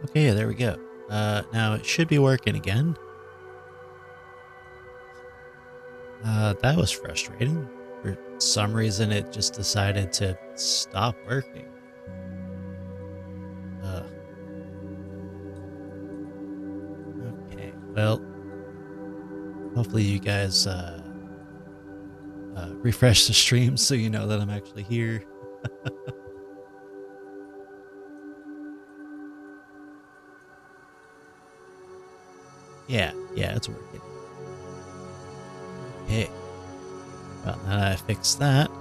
Okay, there we go. Now it should be working again. That was frustrating. For some reason, it just decided to stop working. Okay, well, hopefully you guys refresh the stream so you know that I'm actually here. Yeah, it's working. Okay, well, now that I fixed that,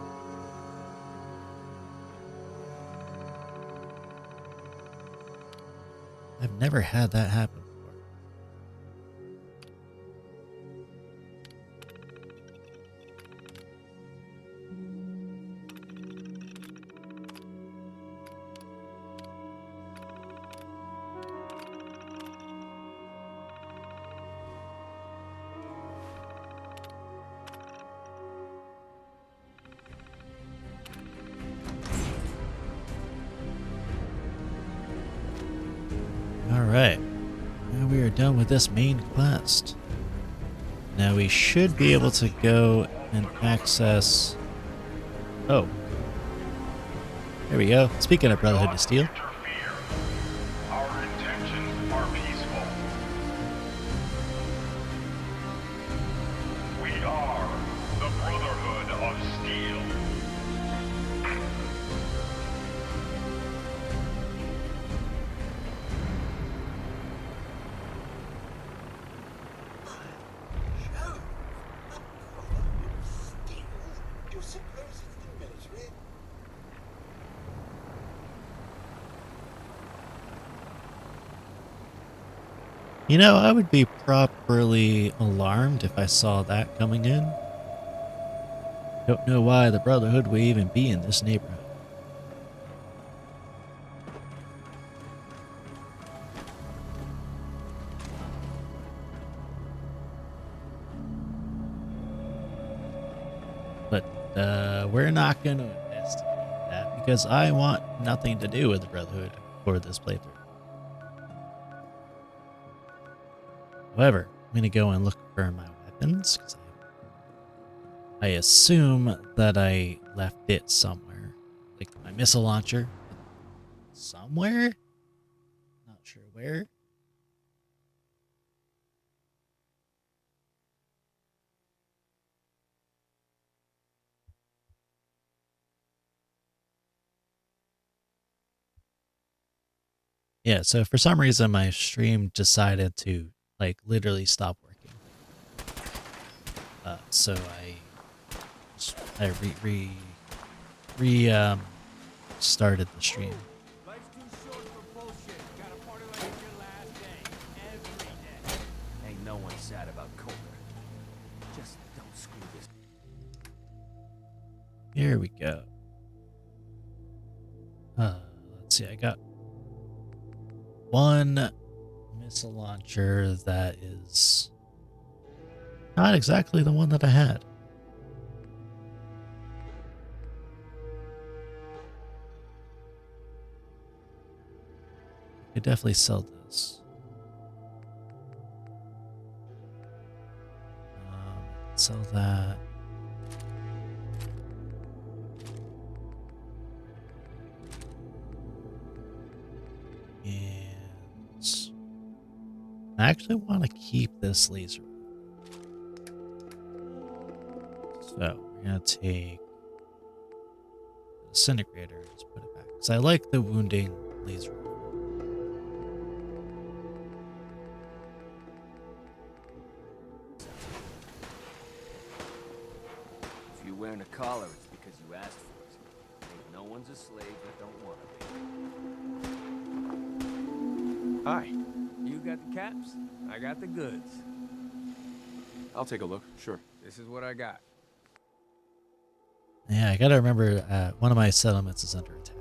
I've never had that happen before. Alright, now we are done with this main quest. Now we should be able to go and access... Oh. There we go. Speaking of Brotherhood of Steel. Our intentions are peaceful. We are the Brotherhood of Steel. Do you suppose it's the military? You know, I would be properly alarmed if I saw that coming in. Don't know why the Brotherhood would even be in this neighborhood. But we're not going to investigate that because I want nothing to do with the Brotherhood for this playthrough. However, I'm going to go and look for my weapons because I assume that I left it somewhere. Like my missile launcher. Somewhere? Not sure where. Yeah, so for some reason my stream decided to like literally stop working. So I started the stream. Life's too short for bullshit. Gotta party like it's your last day. Every day. Ain't no one sad about Coulter. Just don't screw this. Here we go. Let's see, I got one missile launcher that is not exactly the one that I had. I could definitely sell this. Sell that. And I actually want to keep this laser. So we're going to take the disintegrator and just put it back. Because I like the wounding laser. If you're wearing a collar, it's because you asked for it. Ain't no one's a slave that don't want to be. Hi. You got the caps? I got the goods. I'll take a look, sure. This is what I got. Yeah, I gotta remember one of my settlements is under attack.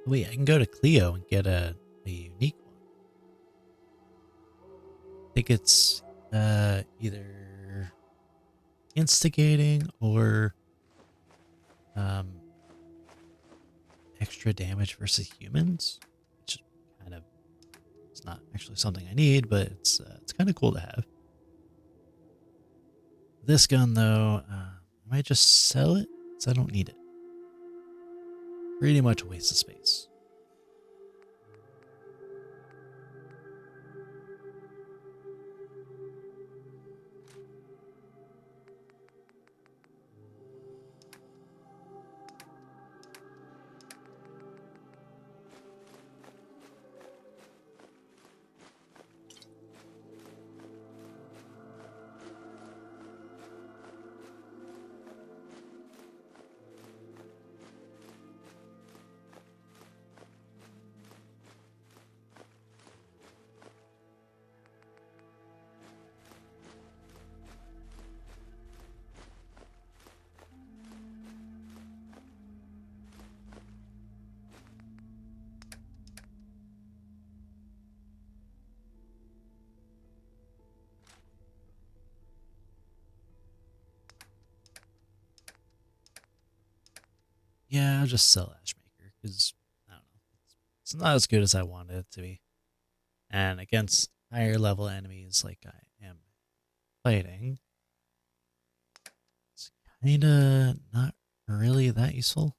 Wait, I can go to Clio and get a unique one. I think it's either instigating or extra damage versus humans, which kind of it's not actually something I need, but it's kind of cool to have. This gun though, I might just sell it because I don't need it. Pretty much a waste of space. Yeah, I'll just sell Ashmaker because I don't know. It's not as good as I wanted it to be. And against higher level enemies like I am fighting, it's kinda not really that useful.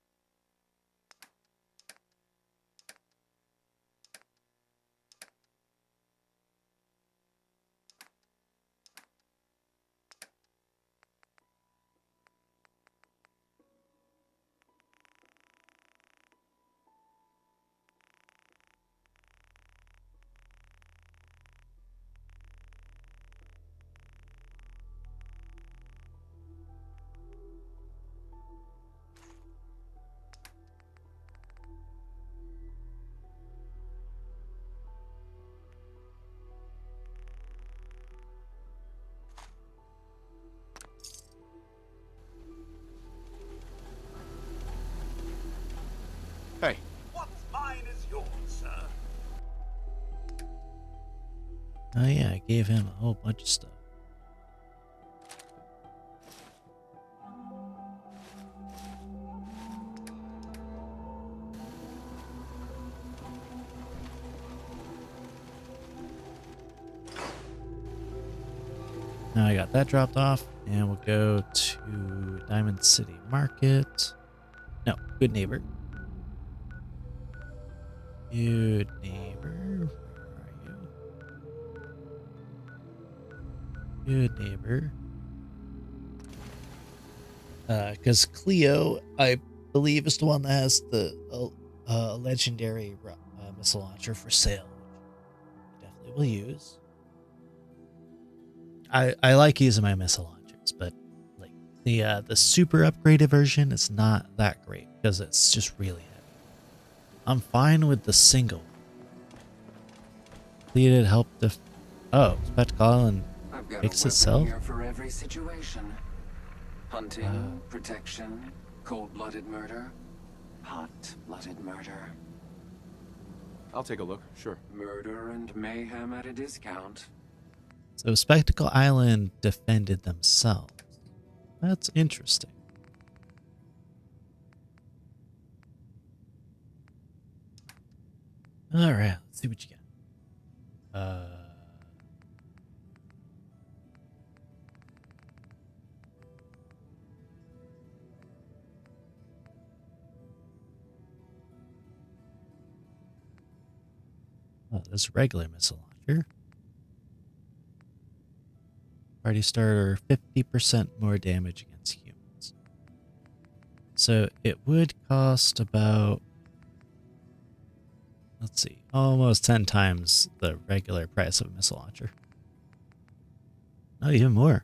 Hey, What's mine is yours, sir. Oh yeah, I gave him a whole bunch of stuff. Now I got that dropped off, and we'll go to Diamond City Market. No, good neighbor. Good neighbor, where are you? Good neighbor. Because Clio, I believe, is the one that has the legendary missile launcher for sale, which I definitely will use. I like using my missile launchers, but like the super upgraded version is not that great because it's just really heavy. I'm fine with the single. Completed help Spectacle Island I've got fix a weapon itself. here for every situation. Hunting, protection, cold-blooded murder, hot-blooded murder. I'll take a look, sure. Murder and mayhem at a discount. So Spectacle Island defended themselves. That's interesting. All right, let's see what you got. Oh, this regular missile launcher. Party starter, 50% more damage against humans. So it would cost about, let's see, almost 10 times the regular price of a missile launcher. Not even more.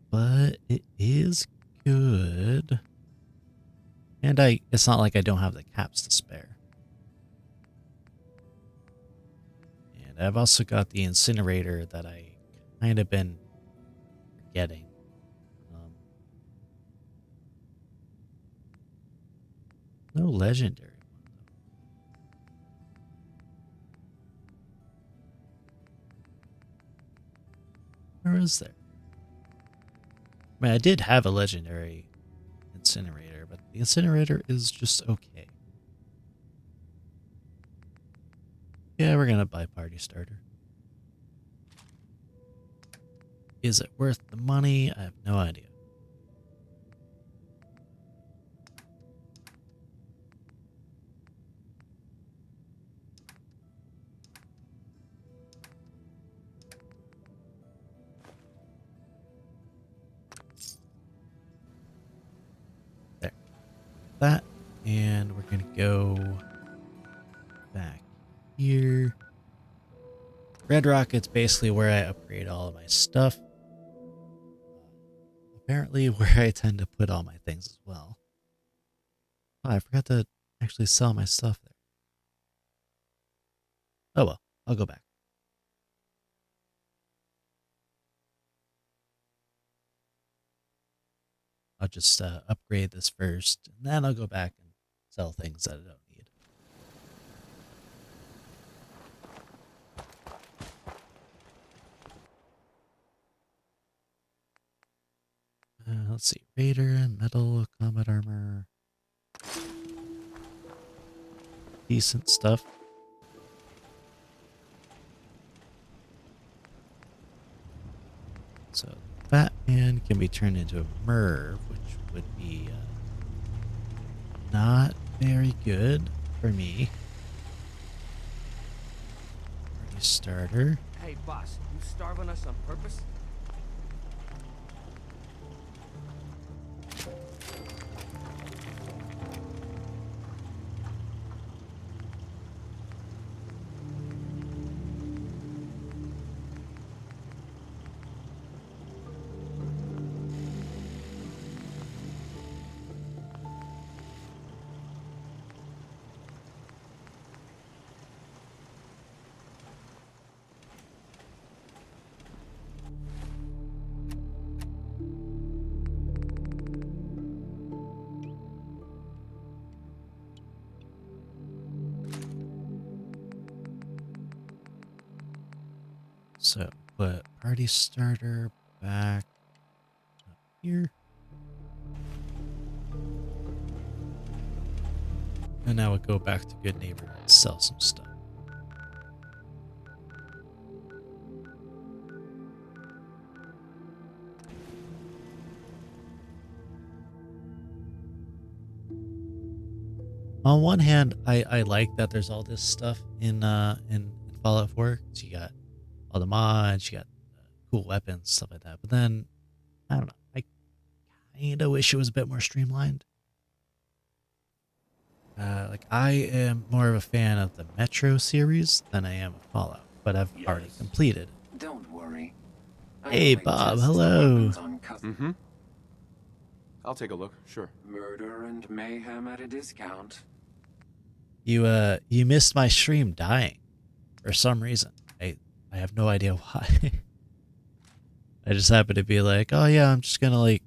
But it is good. And it's not like I don't have the caps to spare. And I've also got the incinerator that I kind of been forgetting. No legendary one. Where is there? I mean, I did have a legendary incinerator, but the incinerator is just okay. Yeah, we're gonna buy party starter. Is it worth the money? I have no idea. There. That. And we're gonna go back here. Red Rocket's basically where I upgrade all of my stuff. Apparently where I tend to put all my things as well. Oh, I forgot to actually sell my stuff there. Oh well, I'll go back. I'll just upgrade this first, and then I'll go back and sell things that I don't need. Let's see. Raider, metal, combat armor. Decent stuff. So Batman can be turned into a Merv, which would be not very good for me. Party starter. Hey, boss, you starving us on purpose? So put party starter back up here. And now we'll go back to Good Neighbor and sell some stuff. On one hand, I like that there's all this stuff in Fallout 4. So you got all the mods, you got cool weapons, stuff like that. But then, I don't know. I kind of wish it was a bit more streamlined. Like, I am more of a fan of the Metro series than I am of Fallout, but I've already completed. Don't worry. I Hey, only Bob, test the hello. weapons on Mm-hmm. I'll take a look, sure. Murder and mayhem at a discount. You missed my stream dying for some reason. I have no idea why. I just happened to be like, oh yeah, I'm just gonna like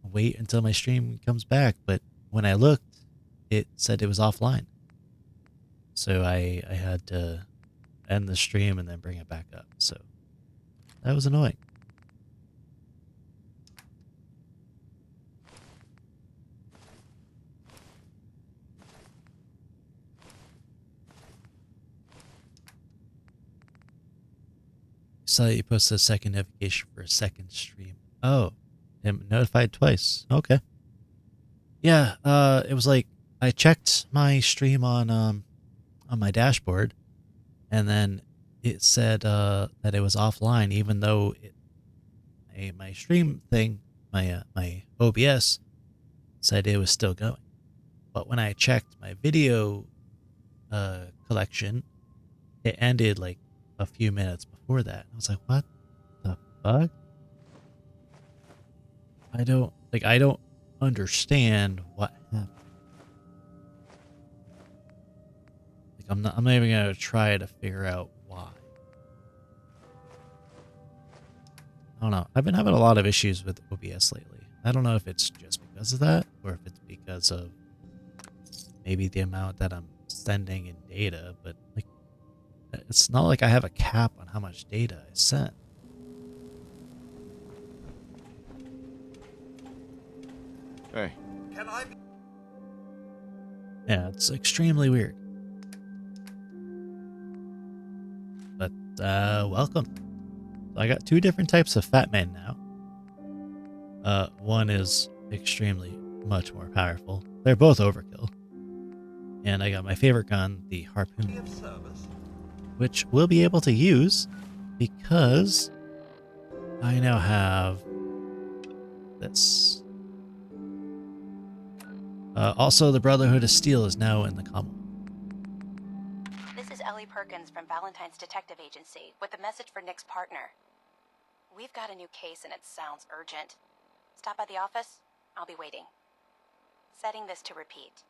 wait until my stream comes back. But when I looked, it said it was offline. So I had to end the stream and then bring it back up. So that was annoying. Saw that you posted a second notification for a second stream. Oh, I'm notified twice. Okay. Yeah, it was like I checked my stream on my dashboard, and then it said that it was offline, even though my stream thing, my OBS said it was still going. But when I checked my video collection, it ended like a few minutes before that. I was like, what the fuck? I don't understand what happened. Like I'm not even gonna try to figure out why. I don't know. I've been having a lot of issues with OBS lately. I don't know if it's just because of that or if it's because of maybe the amount that I'm sending in data, but like, it's not like I have a cap on how much data I send. Hey, Can I be? Yeah, it's extremely weird. But, welcome. So I got two different types of fat men now. One is extremely much more powerful. They're both overkill. And I got my favorite gun, the harpoon, Of service? which we'll be able to use because I now have this. Also, the Brotherhood of Steel is now in the Commonwealth. This is Ellie Perkins from Valentine's Detective Agency with a message for Nick's partner. We've got a new case and it sounds urgent. Stop by the office. I'll be waiting. Setting this to repeat.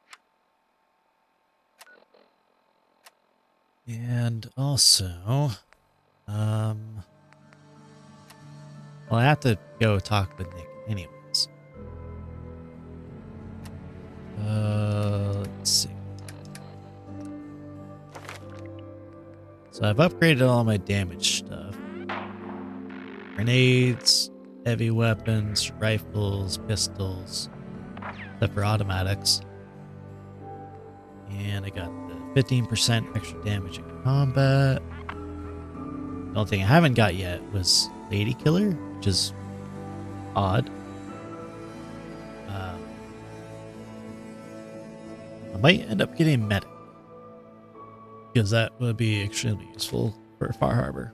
And also, well, I have to go talk with Nick anyways. Let's see. So I've upgraded all my damage stuff. Grenades, heavy weapons, rifles, pistols, except for automatics. And I got the 15% extra damage in combat. The only thing I haven't got yet was Lady Killer, which is odd. I might end up getting Medic, because that would be extremely useful for Far Harbor.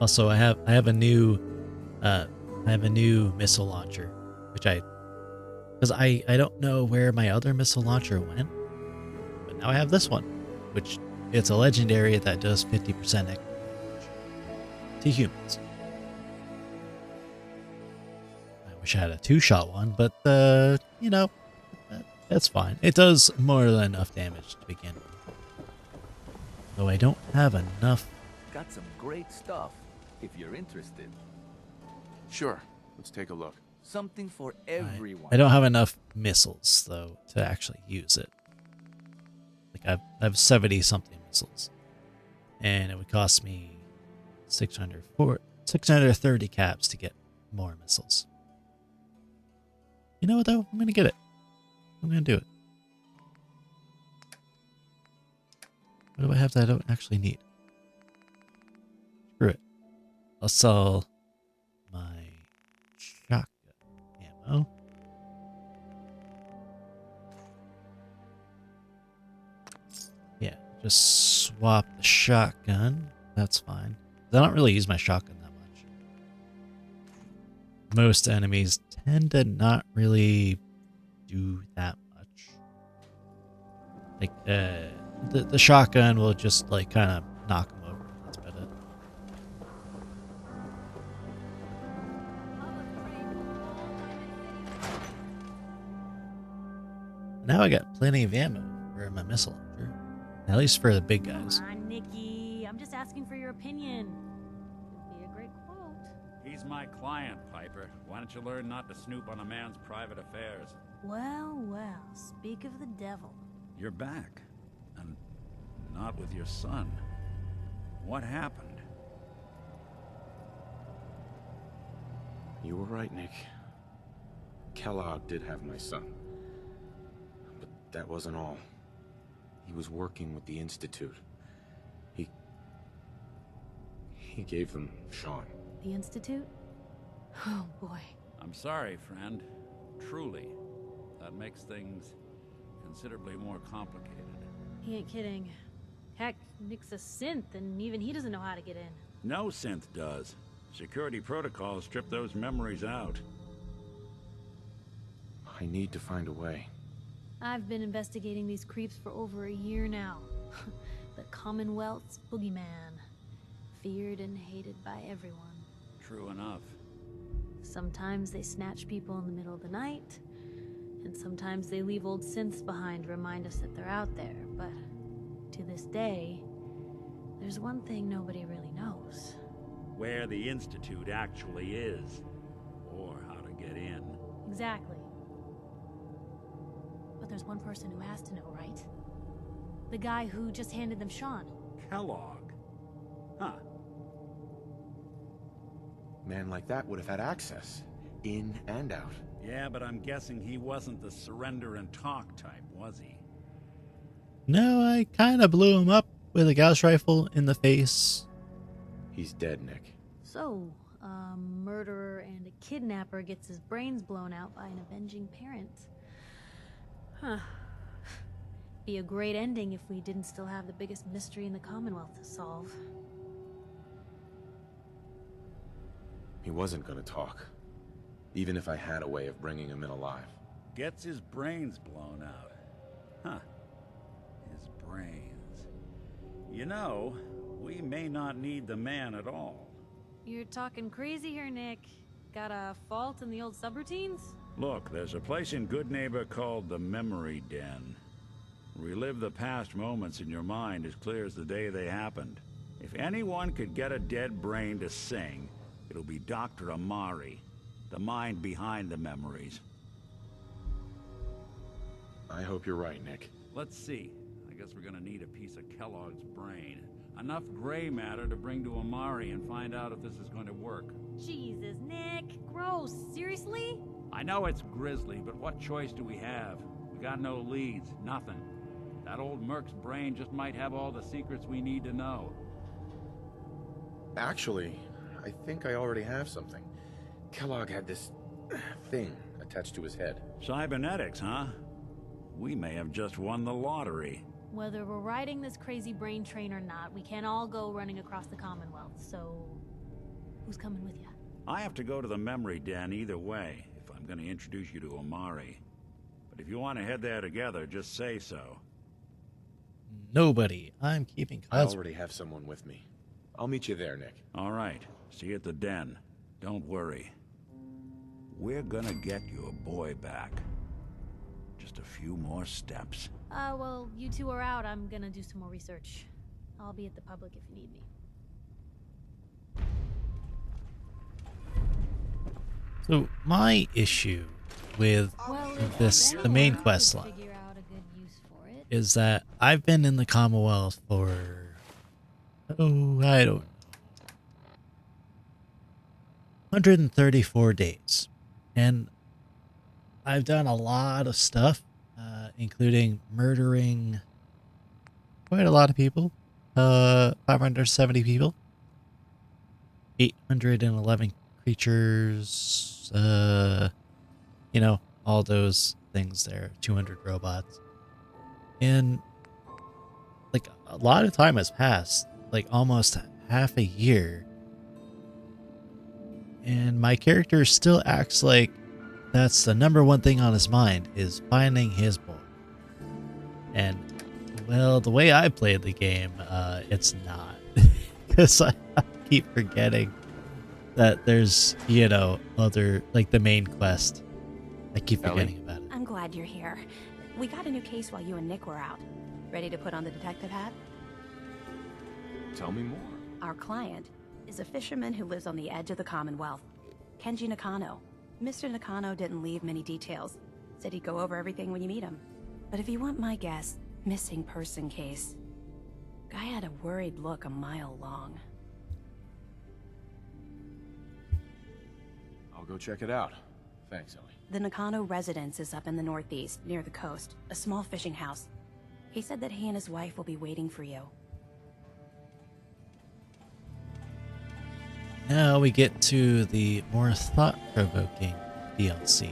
Also, I have a new missile launcher, which because I don't know where my other missile launcher went, but now I have this one, which it's a legendary that does 50% extra damage to humans. I wish I had a 2-shot one, but you know, that's fine. It does more than enough damage to begin with. Though I don't have enough. Got some great stuff, if you're interested. sure. Let's take a look. Something for everyone. I don't have enough missiles though to actually use it. Like I have 70 something missiles, and it would cost me 630 caps to get more missiles. You know what though? I'm gonna get it. I'm gonna do it. What do I have that I don't actually need? Screw it. I'll sell my shotgun ammo. Yeah, just swap the shotgun. That's fine. I don't really use my shotgun that much. Most enemies tend to not really do that much. Like, the shotgun will just, like, kind of knock them over. That's about it. Now I got plenty of ammo for my missile launcher. At least for the big guys. Come on, Nikki. I'm just asking for your opinion. Could be a great quote. He's my client, Piper. Why don't you learn not to snoop on a man's private affairs? Well, well, speak of the devil. You're back. And not with your son. What happened? You were right, Nick. Kellogg did have my son. But that wasn't all. He was working with the Institute. He gave them Sean. The Institute? Oh, boy. I'm sorry, friend. Truly. That makes things considerably more complicated. He ain't kidding. Heck, Nick's a synth, and even he doesn't know how to get in. No synth does. Security protocols strip those memories out. I need to find a way. I've been investigating these creeps for over a year now. The Commonwealth's boogeyman. Feared and hated by everyone. True enough. Sometimes they snatch people in the middle of the night, and sometimes they leave old synths behind to remind us that they're out there, but to this day, there's one thing nobody really knows. Where the Institute actually is, or how to get in. Exactly. But there's one person who has to know, right? The guy who just handed them Sean. Kellogg. Huh. Man like that would have had access, in and out. Yeah, but I'm guessing he wasn't the surrender and talk type, was he? No, I kind of blew him up with a Gauss rifle in the face. He's dead, Nick. So, a murderer and a kidnapper gets his brains blown out by an avenging parent. Huh. Be a great ending if we didn't still have the biggest mystery in the Commonwealth to solve. He wasn't gonna talk. Even if I had a way of bringing him in alive. Gets his brains blown out. Huh. His brains. You know, we may not need the man at all. You're talking crazy here, Nick. Got a fault in the old subroutines? Look, there's a place in Good Neighbor called the Memory Den. Relive the past moments in your mind as clear as the day they happened. If anyone could get a dead brain to sing, it'll be Dr. Amari, the mind behind the memories. I hope you're right, Nick. Let's see. I guess we're gonna need a piece of Kellogg's brain. Enough gray matter to bring to Amari and find out if this is going to work. Jesus, Nick. Gross. Seriously? I know it's grisly, but what choice do we have? We got no leads, nothing. That old Merc's brain just might have all the secrets we need to know. Actually, I think I already have something. Kellogg had this thing attached to his head. Cybernetics, huh? We may have just won the lottery. Whether we're riding this crazy brain train or not, we can't all go running across the Commonwealth, so... who's coming with you? I have to go to the Memory Den either way, if I'm going to introduce you to Omari. But if you want to head there together, just say so. Nobody. I'm keeping I Cosmo. already have someone with me. I'll meet you there, Nick. All right. See you at the den. Don't worry. We're gonna get your boy back. Just a few more steps. Well, you two are out. I'm gonna do some more research. I'll be at the public if you need me. So my issue with Well, the main quest line figure out a good use for it. is that I've been in the Commonwealth for, I don't know, 134 days. And I've done a lot of stuff, including murdering quite a lot of people, 570 people, 811 creatures, you know, all those things there, 200 robots. And like a lot of time has passed, like almost half a year. And my character still acts like that's the number one thing on his mind is finding his boy. And well, the way I played the game, it's not. Because I keep forgetting that there's, you know, other, like the main quest. I keep forgetting about it. I'm glad you're here. We got a new case while you and Nick were out. Ready to put on the detective hat? Tell me more. Our client is a fisherman who lives on the edge of the Commonwealth, Kenji Nakano. Mr. Nakano didn't leave many details. Said he'd go over everything when you meet him. But if you want my guess, missing person case. Guy had a worried look a mile long. I'll go check it out. Thanks, Ellie. The Nakano residence is up in the northeast, near the coast. A small fishing house. He said that he and his wife will be waiting for you. Now we get to the more thought-provoking DLC.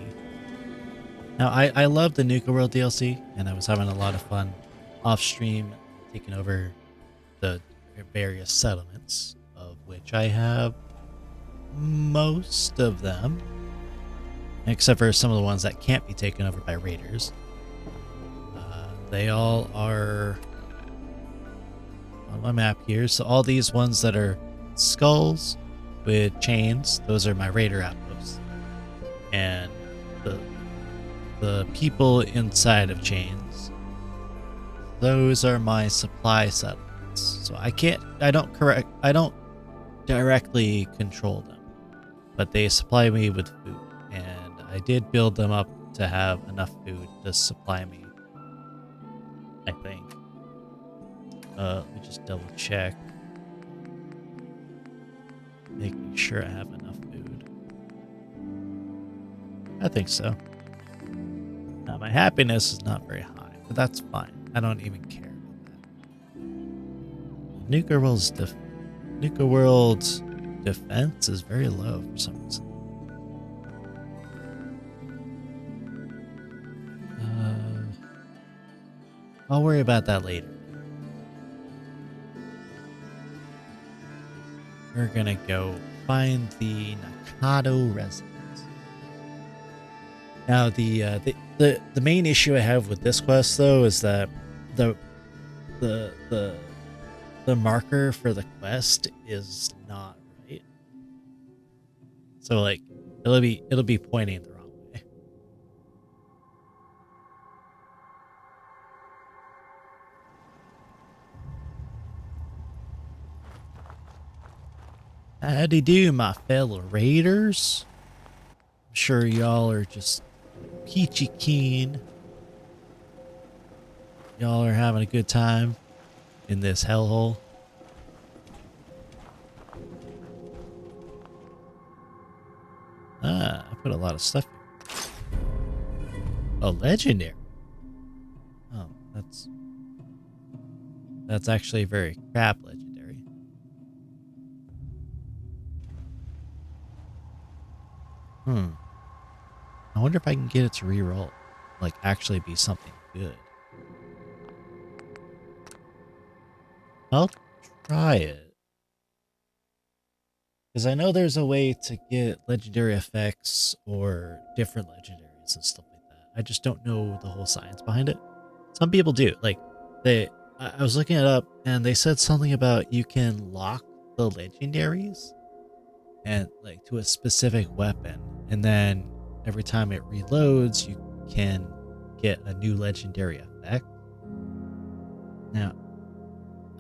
Now, I love the Nuka World DLC, and I was having a lot of fun off-stream taking over the various settlements, of which I have most of them, except for some of the ones that can't be taken over by raiders. They all are on my map here, so all these ones that are skulls with chains, those are my raider outposts. And the people inside of chains, those are my supply settlements. So I don't directly control them, but they supply me with food, and I did build them up to have enough food to supply me, I think. Let me just double check. Making sure I have enough food. I think so. Now, my happiness is not very high, but that's fine. I don't even care about that. Nuka World's defense is very low for some reason. I'll worry about that later. We're gonna go find the Nakado residence. Now, the main issue I have with this quest, though, is that the marker for the quest is not right. So, like, it'll be pointing the wrong way. Howdy do, my fellow raiders. I'm sure y'all are just peachy keen. Y'all are having a good time in this hellhole. I put a lot of stuff here. A legendary. Oh, that's actually a very crap legendary. I wonder if I can get it to reroll. Like, actually be something good. I'll try it. Because I know there's a way to get legendary effects or different legendaries and stuff like that. I just don't know the whole science behind it. Some people do. Like, I was looking it up and they said something about you can lock the legendaries and like to a specific weapon, and then every time it reloads, you can get a new legendary effect. Now,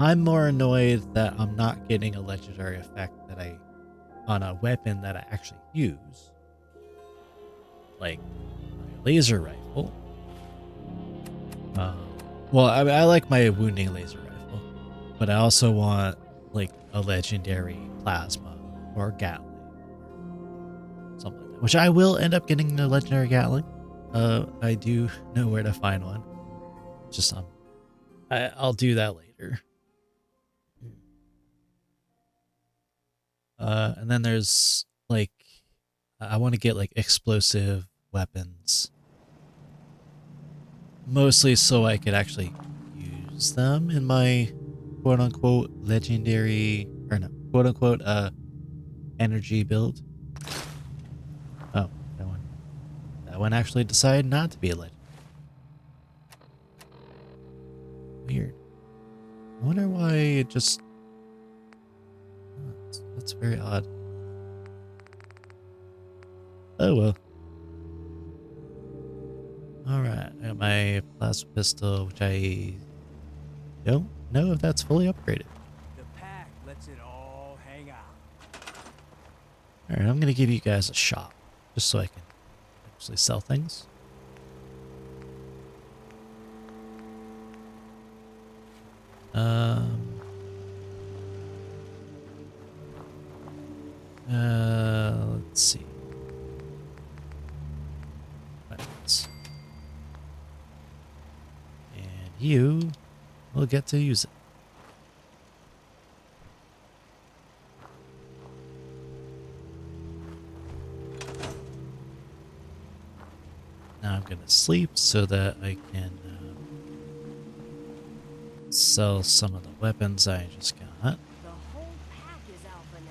I'm more annoyed that I'm not getting a legendary effect on a weapon that I actually use, like my laser rifle. Well, I like my wounding laser rifle, but I also want like a legendary plasma or Gatling, something like that. Which I will end up getting a legendary Gatling. I do know where to find one. Just I'll do that later. And then there's like I want to get like explosive weapons, mostly so I could actually use them in my quote unquote legendary or no quote unquote energy build. Oh, that one actually decided not to be a legend. Weird. I wonder why it just. That's very odd. Oh well. Alright, I got my plasma pistol, which I don't know if that's fully upgraded. The pack lets it all hang out. Alright, I'm gonna give you guys a shop, just so I can actually sell things. Let's see. Weapons. And you will get to use it. Now I'm gonna sleep so that I can sell some of the weapons I just got. The whole pack is alpha now.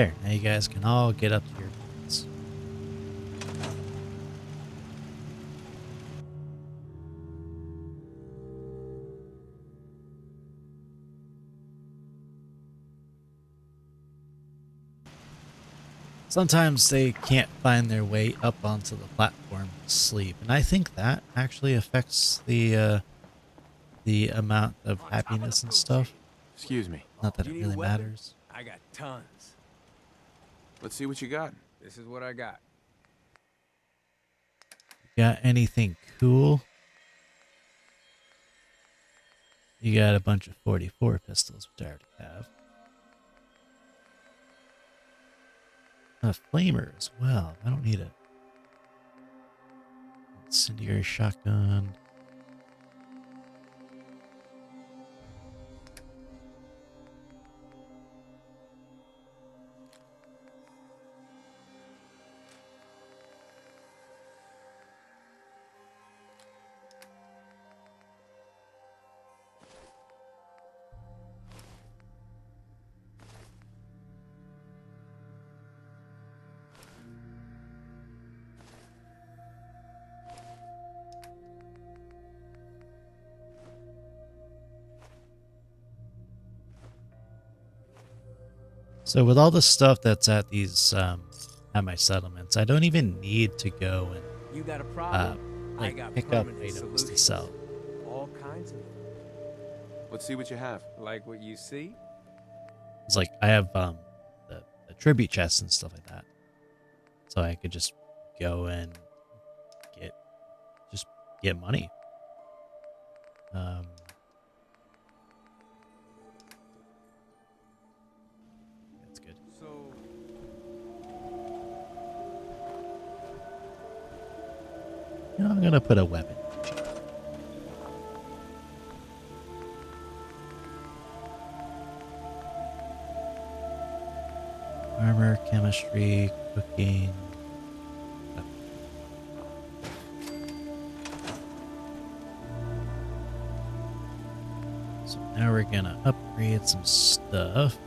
There, now you guys can all get up to your beds. Sometimes they can't find their way up onto the platform to sleep, and I think that actually affects the amount of happiness and stuff. Excuse me. Not that You it need a really weapon? matters. I got tons. Let's see what you got. This is what I got. Got anything cool? You got a bunch of 44 pistols, which I already have. A flamer as well. I don't need it. Incendiary shotgun. So with all the stuff that's at these at my settlements, I don't even need to go and You got a problem? I like got pick up permanent items to solutions. sell. All kinds of them. Let's see what you have. Like what you see? It's like I have the tribute chests and stuff like that, so I could just go and get money. That's good. So You know, I'm gonna put a weapon. Armor, chemistry, cooking. So now we're gonna upgrade some stuff.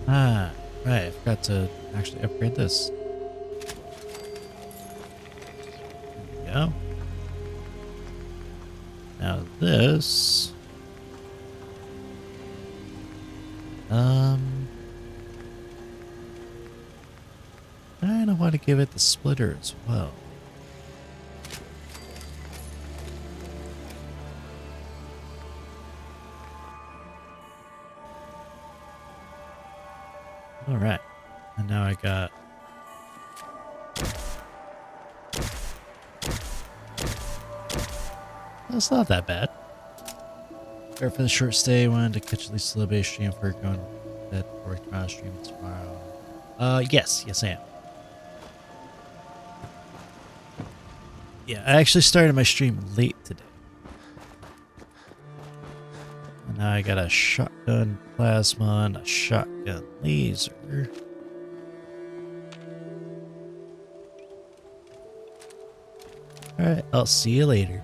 Ah, right, I forgot to actually upgrade this. There we go. Now this... I kind of want to give it the splitter as well. All right, and now I got. That's not that bad. Prepare for the short stay. Wanted to catch at least a little bit of stream for going to bed for work tomorrow. Stream tomorrow. Yes, I am. Yeah, I actually started my stream late today. And now I got a shotgun plasma and a shotgun laser. Alright, I'll see you later.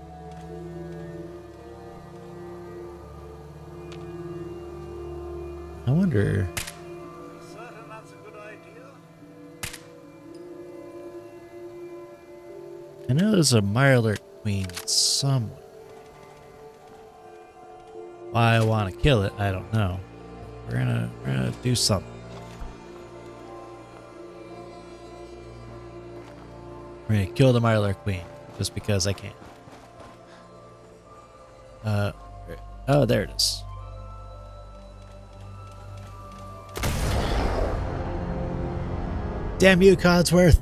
I wonder... Certain that's a good idea? I know there's a Mirelurk Queen somewhere. Why I want to kill it, I don't know. We're gonna do something. We're gonna kill the Mirelurk Queen just because I can. Oh, there it is. Damn you, Codsworth.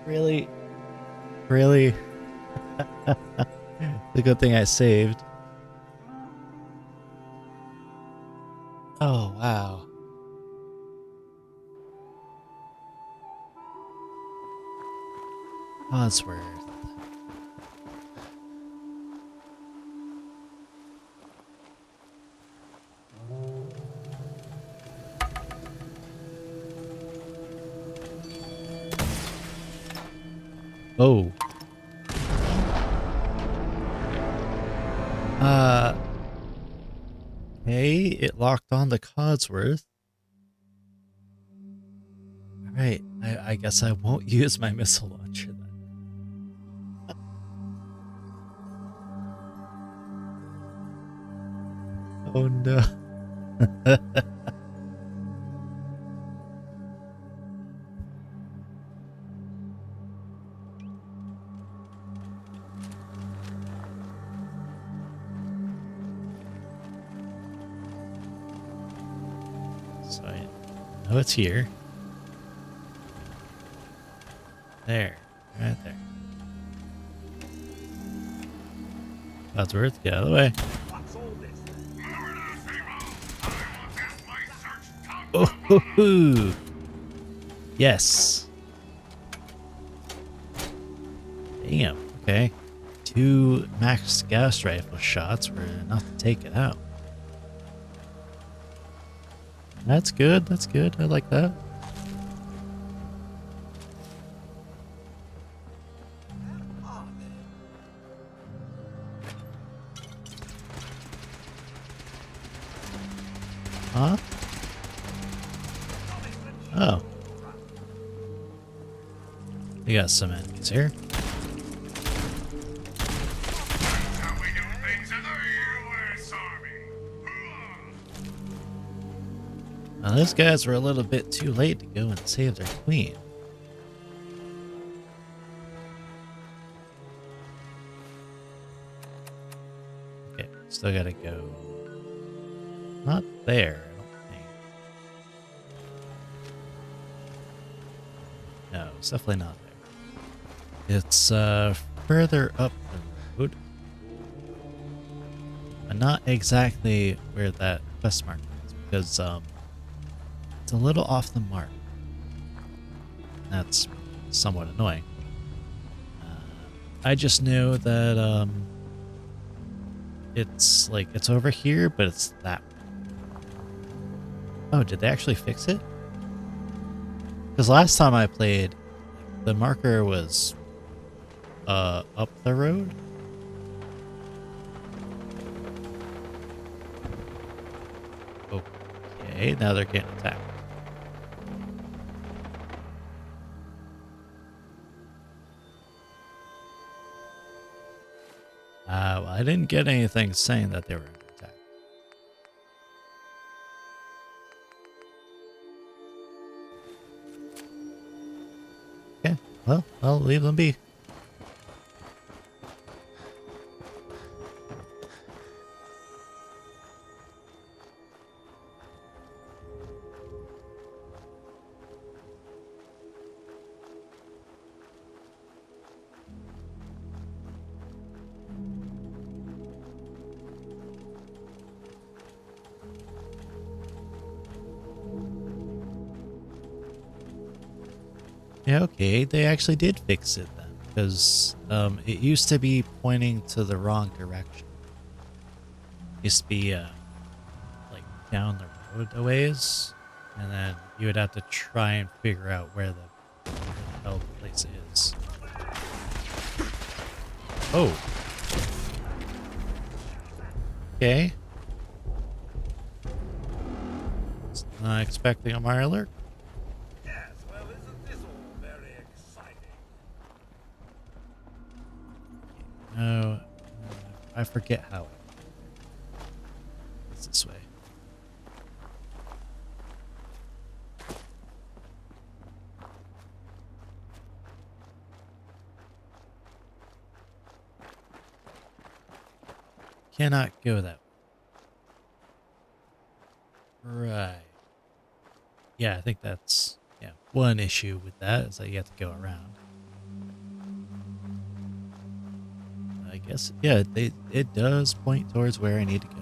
Really? Really? The good thing I saved. Oh, wow. Codsworth. Oh. Okay, it locked on the Codsworth. Alright, I guess I won't use my missile launcher then. Oh no. So I know it's here. There. Right there. Codsworth, get out of the way. Oh, hoo, hoo. Yes. Damn. Okay. 2 max gas rifle shots were enough to take it out. That's good. That's good. I like that. Huh? Oh. We got some enemies here. How we do things in the U.S. Army. Now, those guys were a little bit too late to go and save their queen. Okay, still gotta go. Not there, I don't think. No, it's definitely not there. It's further up the road. But not exactly where that quest mark is, because it's a little off the mark. That's somewhat annoying. I just know that it's like it's over here, but it's that way. Oh, did they actually fix it? Because last time I played, the marker was up the road. Okay, now they're getting attacked. Well, I didn't get anything saying that they were under attack. Okay, well, I'll leave them be. Yeah, okay, they actually did fix it then, because it used to be pointing to the wrong direction. It used to be like down the road a ways, and then you would have to try and figure out where the hell the place is. Oh. Okay. Not expecting a Mirelurk. Yes, well, isn't this all very exciting? No, I forget how. It's this way. Cannot go that way. Right. Yeah, I think that's one issue with that is that you have to go around. I guess it does point towards where I need to go.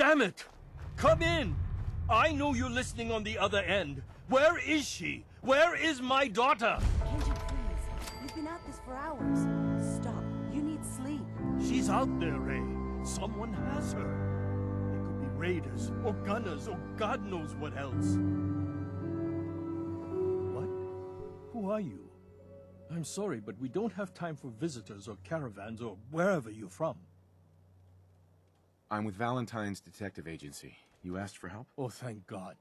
Damn it! Come in! I know you're listening on the other end. Where is she? Where is my daughter? Kenji, please. We've been at this for hours. Stop. You need sleep. She's out there, Ray. Someone has her. They could be raiders, or gunners, or God knows what else. What? Who are you? I'm sorry, but we don't have time for visitors or caravans or wherever you're from. I'm with Valentine's Detective Agency. You asked for help? Oh, thank God.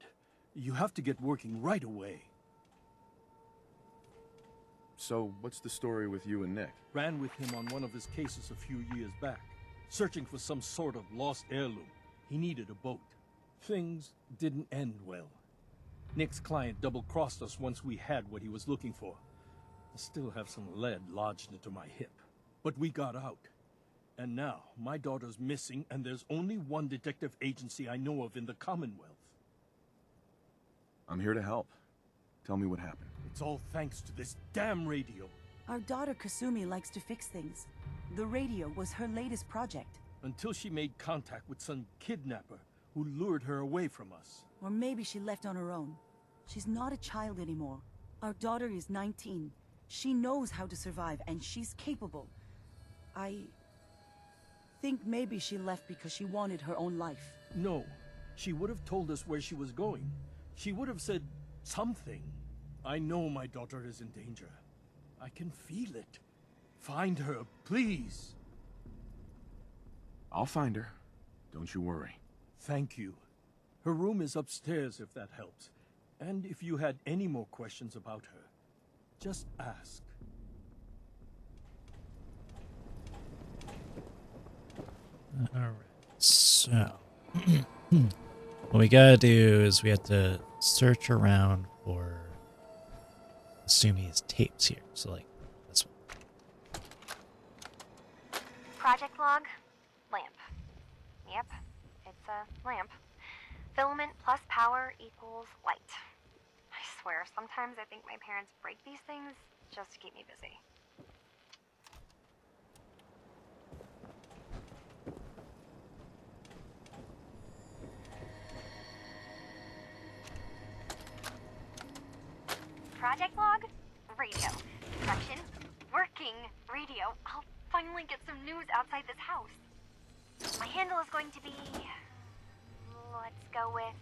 You have to get working right away. So, what's the story with you and Nick? Ran with him on one of his cases a few years back, searching for some sort of lost heirloom. He needed a boat. Things didn't end well. Nick's client double-crossed us once we had what he was looking for. I still have some lead lodged into my hip. But we got out. And now, my daughter's missing, and there's only one detective agency I know of in the Commonwealth. I'm here to help. Tell me what happened. It's all thanks to this damn radio. Our daughter Kasumi likes to fix things. The radio was her latest project. Until she made contact with some kidnapper who lured her away from us. Or maybe she left on her own. She's not a child anymore. Our daughter is 19. She knows how to survive, and she's capable. I think maybe she left because she wanted her own life. No, she would have told us where she was going. She would have said something. I know my daughter is in danger. I can feel it. Find her, please. I'll find her. Don't you worry. Thank you. Her room is upstairs if that helps. And if you had any more questions about her, just ask. Alright, so what we gotta do is we have to search around for Sumi's tapes here. So like this one. Project log, lamp. Yep, it's a lamp. Filament plus power equals light. I swear, sometimes I think my parents break these things just to keep me busy. Project log, radio. Section, working radio. I'll finally get some news outside this house. My handle is going to be... let's go with...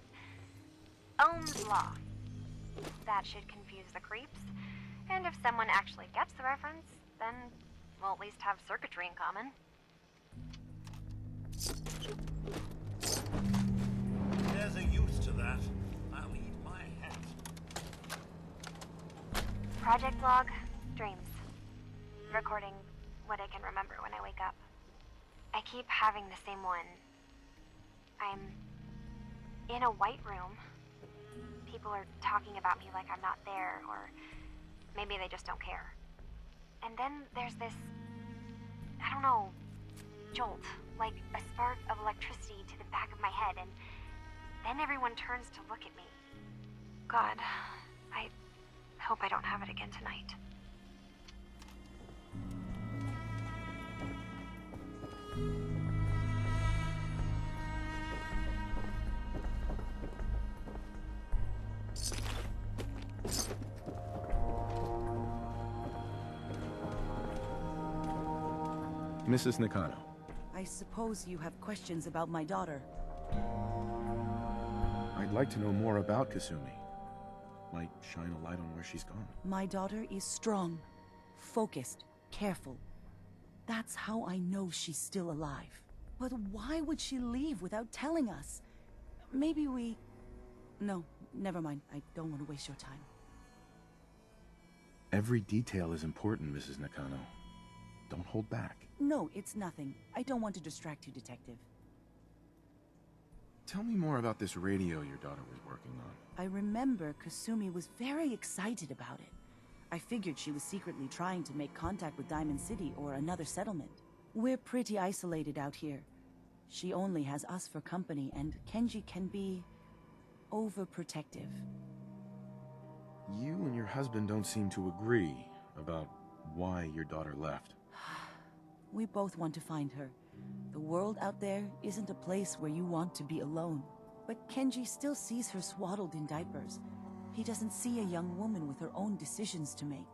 Ohm's Law. That should confuse the creeps. And if someone actually gets the reference, then we'll at least have circuitry in common. There's a use to that. I'll eat my hat. Project log, dreams. Recording what I can remember when I wake up. I keep having the same one. I'm in a white room. People are talking about me like I'm not there, or maybe they just don't care. And then there's this, I don't know, jolt, like a spark of electricity to the back of my head, and then everyone turns to look at me. God, I hope I don't have it again tonight. Mrs. Nakano. I suppose you have questions about my daughter. I'd like to know more about Kasumi. Might shine a light on where she's gone. My daughter is strong, focused, careful. That's how I know she's still alive. But why would she leave without telling us? Maybe we... No, never mind. I don't want to waste your time. Every detail is important, Mrs. Nakano. Don't hold back. No, it's nothing. I don't want to distract you, Detective. Tell me more about this radio your daughter was working on. I remember Kasumi was very excited about it. I figured she was secretly trying to make contact with Diamond City or another settlement. We're pretty isolated out here. She only has us for company, and Kenji can be... overprotective. You and your husband don't seem to agree about why your daughter left. We both want to find her, The world out there isn't a place where you want to be alone. But Kenji still sees her swaddled in diapers. He doesn't see a young woman with her own decisions to make.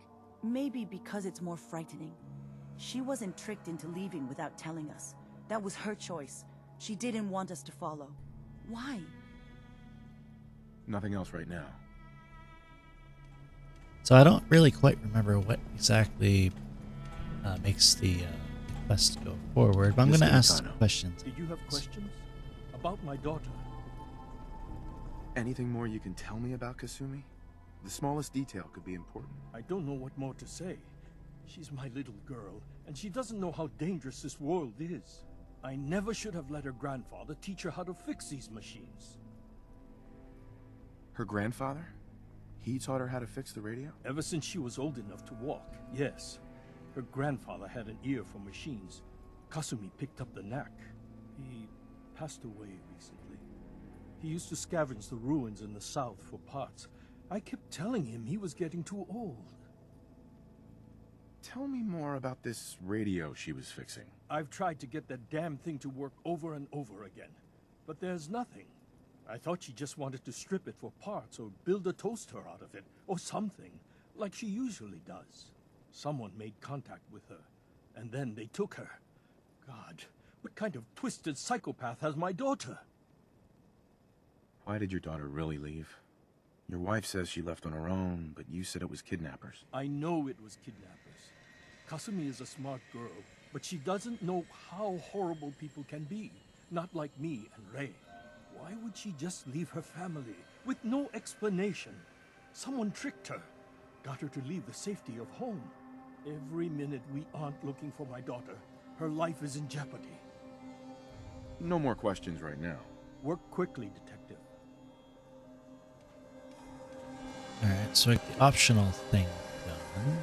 Maybe because it's more frightening. She wasn't tricked into leaving without telling us. That was her choice. She didn't want us to follow. Why? Nothing else right now. So I don't really quite remember what exactly makes the quest go forward, but I'm going to ask some questions. Did you have questions? About my daughter? Anything more you can tell me about Kasumi? The smallest detail could be important. I don't know what more to say. She's my little girl, and she doesn't know how dangerous this world is. I never should have let her grandfather teach her how to fix these machines. Her grandfather? He taught her how to fix the radio? Ever since she was old enough to walk, yes. Her grandfather had an ear for machines. Kasumi picked up the knack. He passed away recently. He used to scavenge the ruins in the south for parts. I kept telling him he was getting too old. Tell me more about this radio she was fixing. I've tried to get that damn thing to work over and over again, but there's nothing. I thought she just wanted to strip it for parts or build a toaster out of it, or something, like she usually does. Someone made contact with her, and then they took her. God, what kind of twisted psychopath has my daughter? Why did your daughter really leave? Your wife says she left on her own, but you said it was kidnappers. I know it was kidnappers. Kasumi is a smart girl, but she doesn't know how horrible people can be. Not like me and Ray. Why would she just leave her family with no explanation? Someone tricked her, got her to leave the safety of home. Every minute we aren't looking for my daughter, her life is in jeopardy. No more questions right now. Work quickly, Detective. Alright, so like the optional thing done.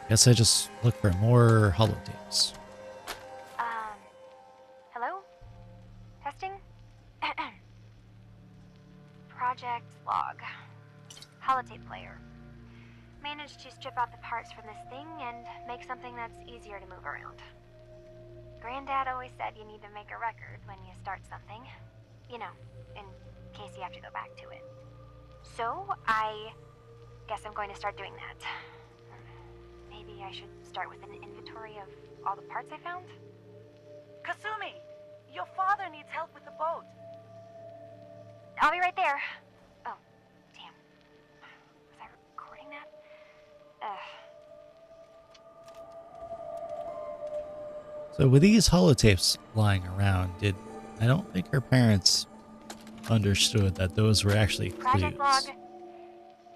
Guess I just look for more holotapes. Hello? Testing? Project log. Holotape player. Managed to strip out the parts from this thing and make something that's easier to move around. Granddad always said you need to make a record when you start something. You know, in case you have to go back to it. So, I guess I'm going to start doing that. Maybe I should start with an inventory of all the parts I found? Kasumi! Your father needs help with the boat. I'll be right there. Oh, damn. Was I recording that? So with these holotapes lying around, I don't think her parents understood that those were actually clues. Project log.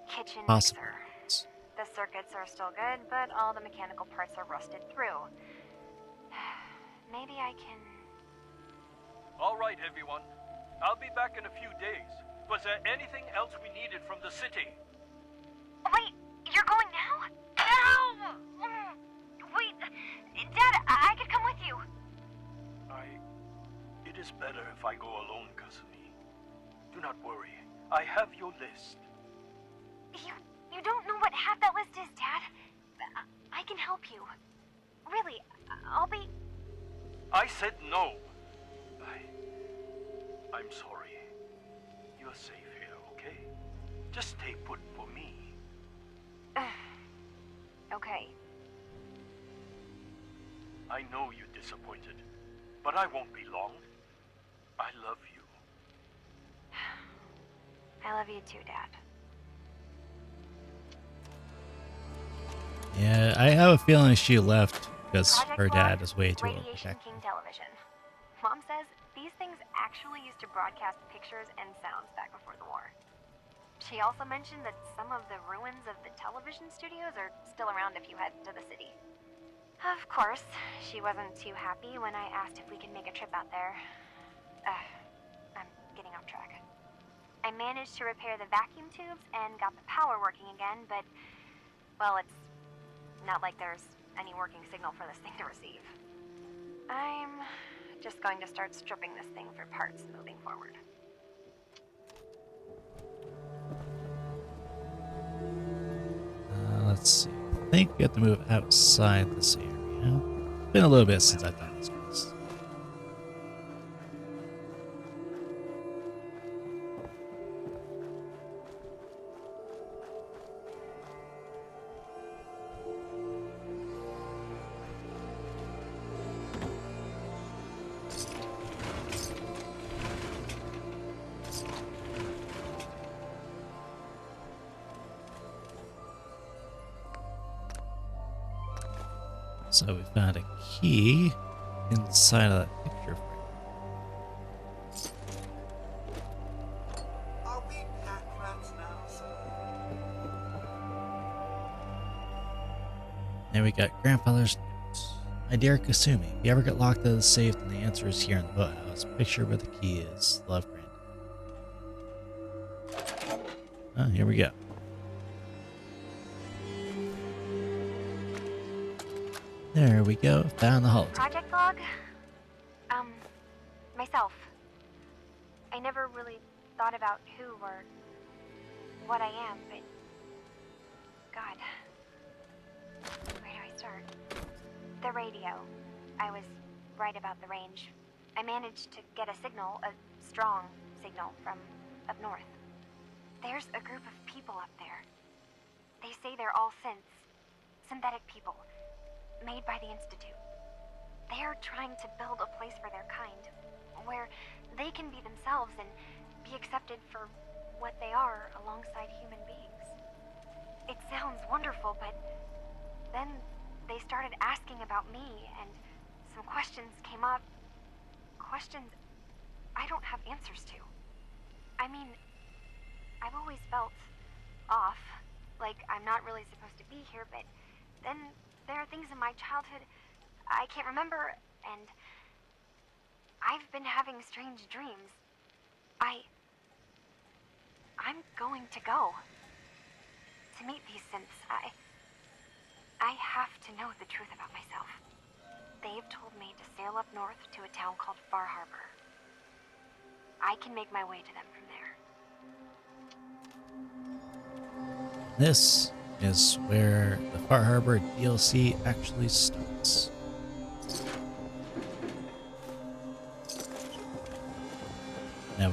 Kitchen Possible. mixer. The circuits are still good, but all the mechanical parts are rusted through. Maybe I can... All right, everyone. I'll be back in a few days. Was there anything else we needed from the city? Wait, you're going now? No! Wait, Dad, I could come with you. It is better if I go alone, Kasumi. Do not worry. I have your list. You don't know what half that list is, Dad. I can help you. Really, I'll be... I said no. I'm sorry. You're safe here, okay? Just stay put for me. Okay. I know you're disappointed, but I won't be long. I love you. I love you too, Dad. Yeah, I have a feeling she left because Project her dad log, is way too old to Radiation protect her. King television. Mom says these things actually used to broadcast pictures and sounds back before the war. She also mentioned that some of the ruins of the television studios are still around if you head to the city. Of course, she wasn't too happy when I asked if we could make a trip out there. I'm getting off track. I managed to repair the vacuum tubes and got the power working again, but, well, it's not like there's any working signal for this thing to receive. I'm just going to start stripping this thing for parts moving forward. Let's see. I think we have to move outside this area. It's been a little bit since I've done this quest. So we found a key inside of that picture frame. Are we pack rats now, sir? And we got grandfather's notes. My dear Kasumi, if you ever get locked out of the safe, then the answer is here in the boathouse. Picture where the key is. Love, Granny. Oh, here we go. There we go. Found the holotape. Project log? Myself. I never really thought about who or what I am, but God. Where do I start? The radio. I was right about the range. I managed to get a signal, a strong signal from up north. There's a group of people up there. They say they're all synthetic people, made by the Institute. They are trying to build a place for their kind, where they can be themselves and be accepted for what they are alongside human beings. It sounds wonderful, but then they started asking about me, and some questions came up. Questions I don't have answers to. I mean, I've always felt off, like I'm not really supposed to be here, but then there are things in my childhood I can't remember, and I've been having strange dreams. I'm going to go to meet these synths. I have to know the truth about myself. They've told me to sail up north to a town called Far Harbor. I can make my way to them from there. This is where the Far Harbor DLC actually starts. Now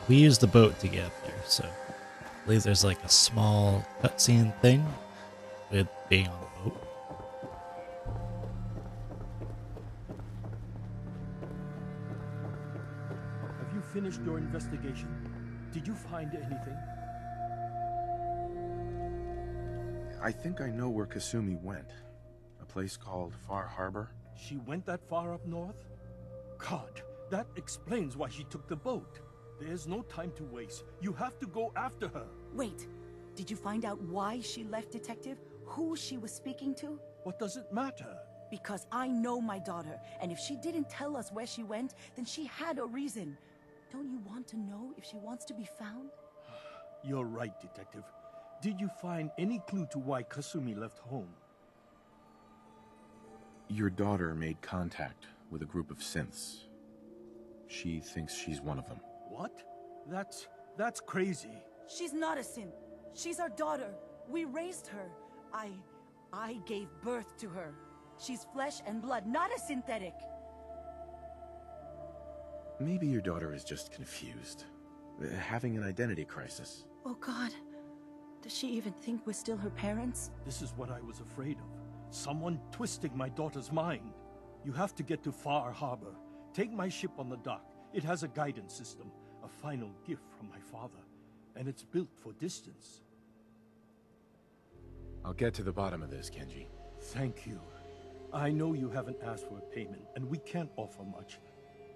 we use the boat to get up there, so I believe there's like a small cutscene thing with being on the boat. Have you finished your investigation? Did you find anything? I think I know where Kasumi went. A place called Far Harbor. She went that far up north? God, that explains why she took the boat. There's no time to waste. You have to go after her. Wait, did you find out why she left, Detective? Who she was speaking to? What does it matter? Because I know my daughter, and if she didn't tell us where she went, then she had a reason. Don't you want to know if she wants to be found? You're right, Detective. Did you find any clue to why Kasumi left home? Your daughter made contact with a group of synths. She thinks she's one of them. What? That's crazy. She's not a synth. She's our daughter. We raised her. I gave birth to her. She's flesh and blood, not a synthetic. Maybe your daughter is just confused. Having an identity crisis. Oh God. Does she even think we're still her parents? This is what I was afraid of. Someone twisting my daughter's mind. You have to get to Far Harbor. Take my ship on the dock. It has a guidance system, a final gift from my father, and it's built for distance. I'll get to the bottom of this, Kenji. Thank you. I know you haven't asked for a payment, and we can't offer much.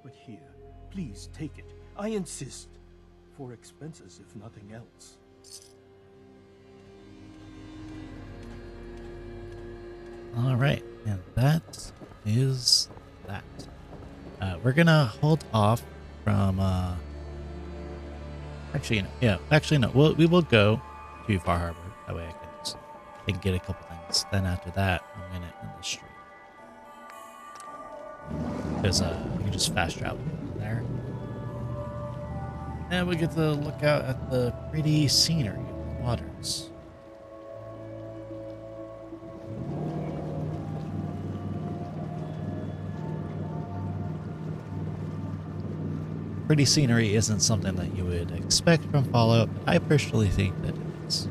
But here, please take it. I insist. For expenses, if nothing else. All right, and that is that. We're gonna hold off from. Actually, no. We will go to Far Harbor. That way, I can get a couple things. Then after that, I'm gonna end the stream because you can just fast travel there, and we get to look out at the pretty scenery of the waters. Pretty scenery isn't something that you would expect from Fallout, but I personally think that it is.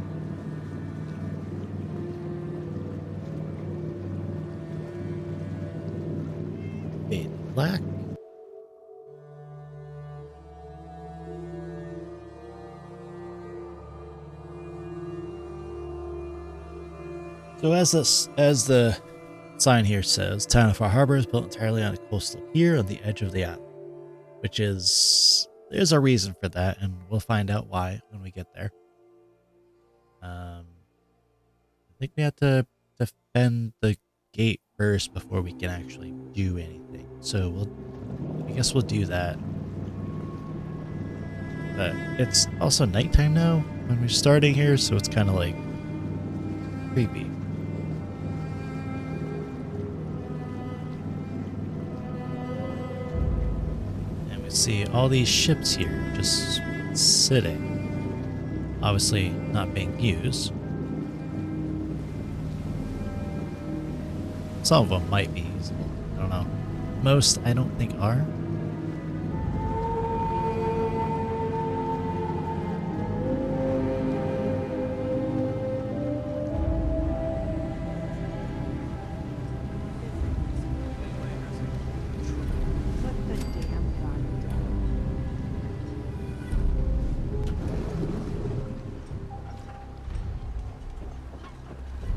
Fade to black. So as the sign here says, Town of Far Harbor is built entirely on a coastal pier on the edge of the island. Which is, there's a reason for that, and we'll find out why when we get there. I think we have to defend the gate first before we can actually do anything. So I guess we'll do that. But it's also nighttime now when we're starting here, so it's kind of like creepy. And we see all these ships here just sitting, obviously not being used. Some of them might be usable. I don't know. Most, I don't think, are.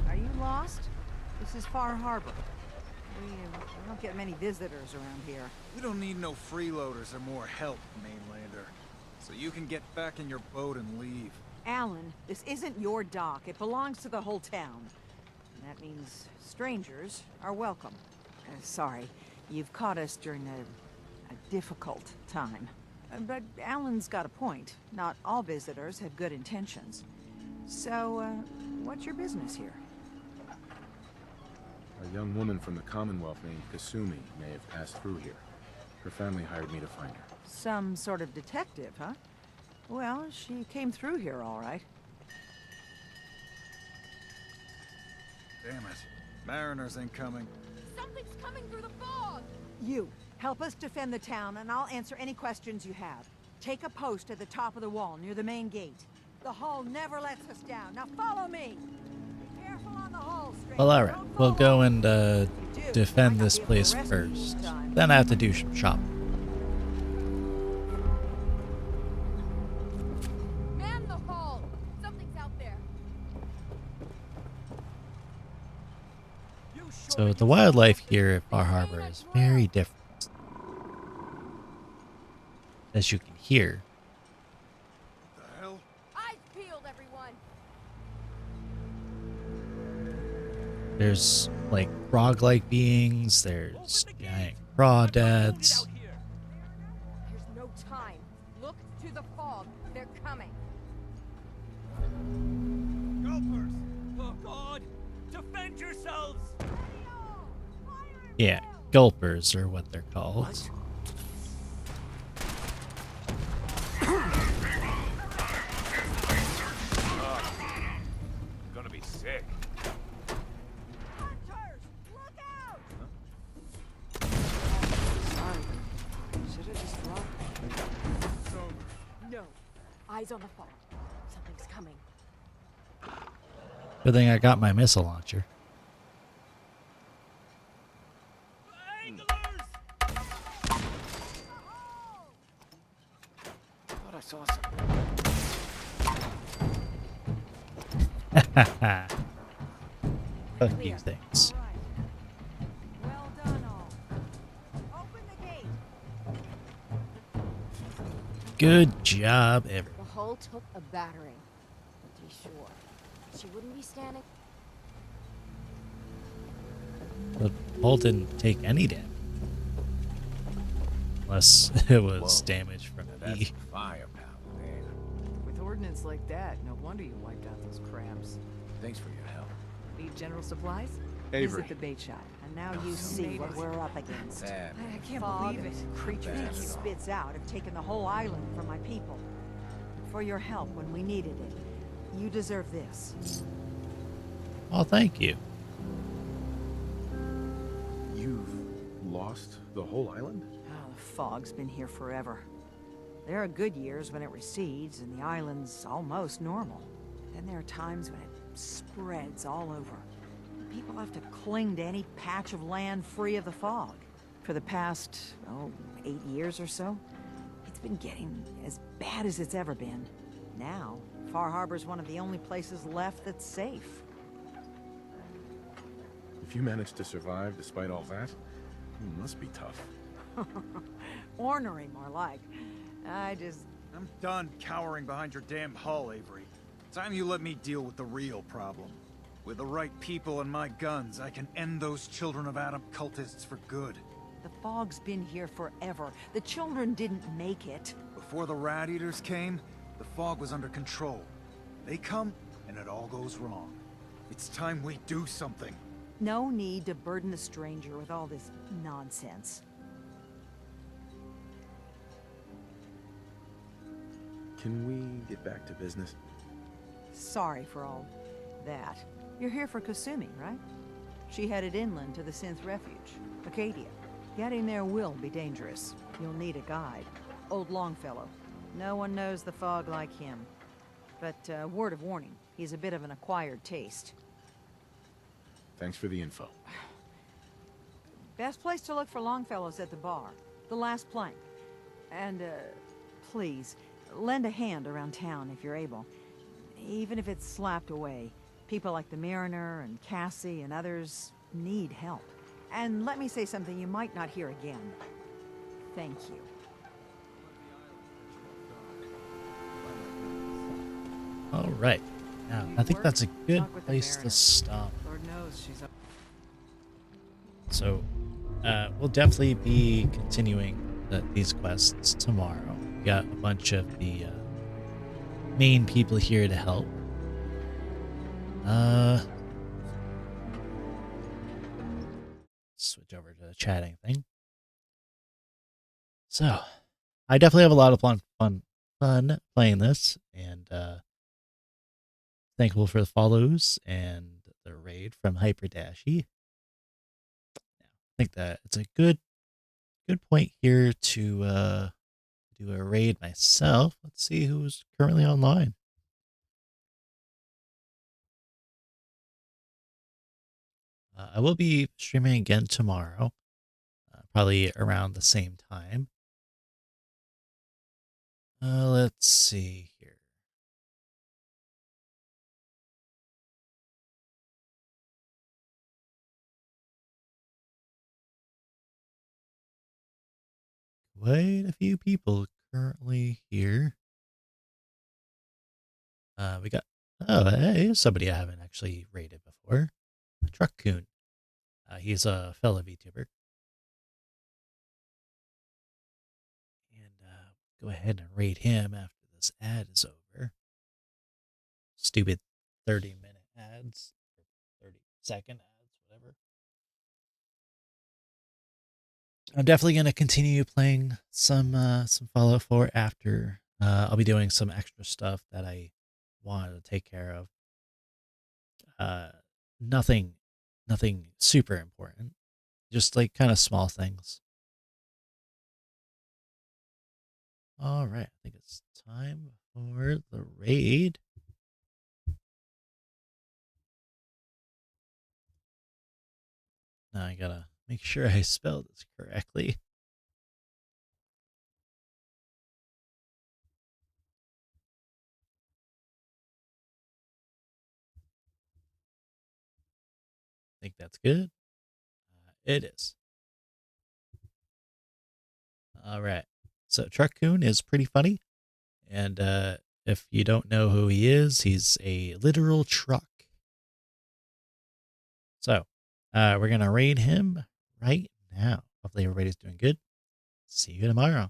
Are you lost? This is Far Harbor. We don't get many visitors around here. We don't need no freeloaders or more help, mainlander. So you can get back in your boat and leave. Alan, this isn't your dock. It belongs to the whole town. And that means strangers are welcome. Sorry, you've caught us during a difficult time. But Alan's got a point. Not all visitors have good intentions. So, what's your business here? A young woman from the Commonwealth named Kasumi may have passed through here. Her family hired me to find her. Some sort of detective, huh? Well, she came through here all right. Damn it. Mariners incoming. Something's coming through the fog! You, help us defend the town, and I'll answer any questions you have. Take a post at the top of the wall, near the main gate. The hull never lets us down. Now follow me! Be careful on the hull, stranger. Well, alright. We'll go and defend this place first. Then I have to do some shopping. Man the hull! Something's out there. So the wildlife here at Far Harbor is very different, as you can hear. The hell? Eyes peeled, everyone! There's like frog-like beings, there's giant crawdads. There's no time. Look to the fog. They're coming. Gulpers! Oh God! Defend yourselves! Yeah, gulpers are what they're called. Gonna be sick. Look out! Sorry. Should have just dropped. No. Eyes on the fog. Something's coming. Good thing I got my missile launcher. Thought I saw something. Fuck you things. Well done, all. Open the gate. Good job, everyone. The hull took a battering. To be sure. She wouldn't be standing. The hull didn't take any damage. Unless it was damage from me. Firepower, man. With ordnance like that, no wonder you wiped out those crabs. Thanks for your help. Need general supplies? Avery. Visit the bait shop, and now you see what we're up against. Bad. I can't believe it. Creatures Bad. he spits out have taken the whole island from my people. For your help when we needed it, you deserve this. Oh, thank you. You've lost the whole island? Oh, the fog's been here forever. There are good years when it recedes and the island's almost normal. Then there are times when it spreads all over. People have to cling to any patch of land free of the fog. For the past, 8 years or so, it's been getting as bad as it's ever been. Now, Far Harbor's one of the only places left that's safe. If you managed to survive despite all that, it must be tough. Ornery, more like. I'm done cowering behind your damn hull, Avery. Time you let me deal with the real problem. With the right people and my guns, I can end those Children of Adam cultists for good. The fog's been here forever. The children didn't make it. Before the Rat Eaters came, the fog was under control. They come, and it all goes wrong. It's time we do something. No need to burden a stranger with all this nonsense. Can we get back to business? Sorry for all that. You're here for Kasumi, right? She headed inland to the Synth Refuge, Acadia. Getting there will be dangerous. You'll need a guide. Old Longfellow. No one knows the fog like him. But, word of warning, he's a bit of an acquired taste. Thanks for the info. Best place to look for Longfellow's at the bar. The last plank. And, please, lend a hand around town if you're able. Even if it's slapped away. People like the Mariner and Cassie and others need help. And let me say something you might not hear again. Thank you. All right. Now, I think that's a good place to stop. Lord knows she's up. So, we'll definitely be continuing these quests tomorrow. We got a bunch of the main people here to help. Switch over to the chatting thing. So, I definitely have a lot of fun playing this, and thankful for the follows and the raid from Hyperdashy. I think that it's a good point here to do a raid myself. Let's see who's currently online. I will be streaming again tomorrow, probably around the same time. Let's see here. Quite a few people currently here. We got, oh, hey, somebody I haven't actually raided before. Truck Coon. He's a fellow VTuber. And go ahead and raid him after this ad is over. Stupid 30-minute ads, or 30-second ads, whatever. I'm definitely going to continue playing some Fallout 4 after. I'll be doing some extra stuff that I wanted to take care of. Nothing super important. Just like kind of small things. All right, I think it's time for the raid. Now I gotta make sure I spelled this correctly. I think that's good. It is. All right. So Truck Coon is pretty funny. And if you don't know who he is, he's a literal truck. So we're going to raid him right now. Hopefully everybody's doing good. See you tomorrow.